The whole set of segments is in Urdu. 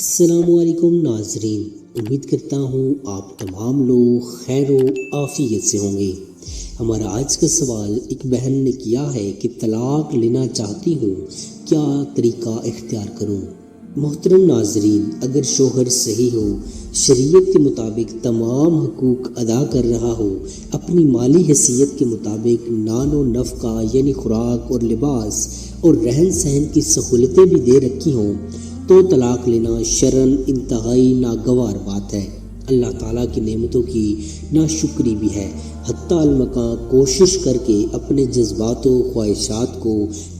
السلام علیکم ناظرین، امید کرتا ہوں آپ تمام لوگ خیر و عافیت سے ہوں گے۔ ہمارا آج کا سوال ایک بہن نے کیا ہے کہ طلاق لینا چاہتی ہوں، کیا طریقہ اختیار کروں؟ محترم ناظرین، اگر شوہر صحیح ہو، شریعت کے مطابق تمام حقوق ادا کر رہا ہو، اپنی مالی حیثیت کے مطابق نان و نفقہ یعنی خوراک اور لباس اور رہن سہن کی سہولتیں بھی دے رکھی ہوں، تو طلاق لینا شرعاً انتہائی ناگوار بات ہے۔ اللہ تعالیٰ کی نعمتوں کی ناشکری بھی ہے۔ حتی المکان کوشش کر کے اپنے جذبات و خواہشات کو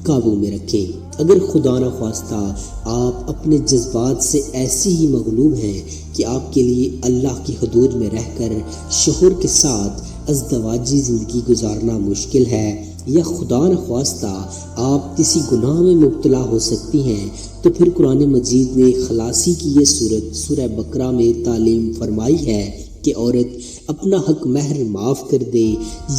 قابو میں رکھیں۔ اگر خدا نخواستہ آپ اپنے جذبات سے ایسی ہی مغلوب ہیں کہ آپ کے لیے اللہ کی حدود میں رہ کر شوہر کے ساتھ ازدواجی زندگی گزارنا مشکل ہے، یا خدا نخواستہ آپ کسی گناہ میں مبتلا ہو سکتی ہیں، تو پھر قرآن مجید نے خلاصی کی یہ صورت سورہ بقرہ میں تعلیم فرمائی ہے کہ عورت اپنا حق مہر معاف کر دے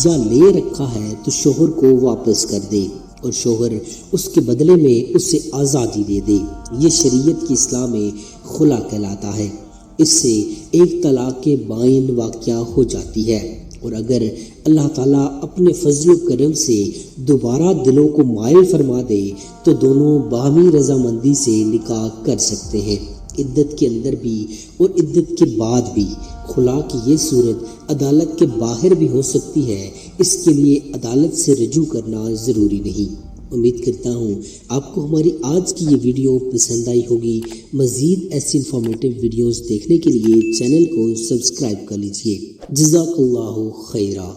یا لے رکھا ہے تو شوہر کو واپس کر دے، اور شوہر اس کے بدلے میں اسے آزادی دے دے۔ یہ شریعت کی اصطلاح میں خلا کہلاتا ہے۔ اس سے ایک طلاق بائن واقع ہو جاتی ہے، اور اگر اللہ تعالیٰ اپنے فضل و کرم سے دوبارہ دلوں کو مائل فرما دے تو دونوں باہمی رضامندی سے نکاح کر سکتے ہیں، عدت کے اندر بھی اور عدت کے بعد بھی۔ خلا کی یہ صورت عدالت کے باہر بھی ہو سکتی ہے، اس کے لیے عدالت سے رجوع کرنا ضروری نہیں۔ امید کرتا ہوں آپ کو ہماری آج کی یہ ویڈیو پسند آئی ہوگی۔ مزید ایسی انفارمیٹیو ویڈیوز دیکھنے کے لیے چینل کو سبسکرائب کر لیجیے۔ جزاک اللہ خیرہ۔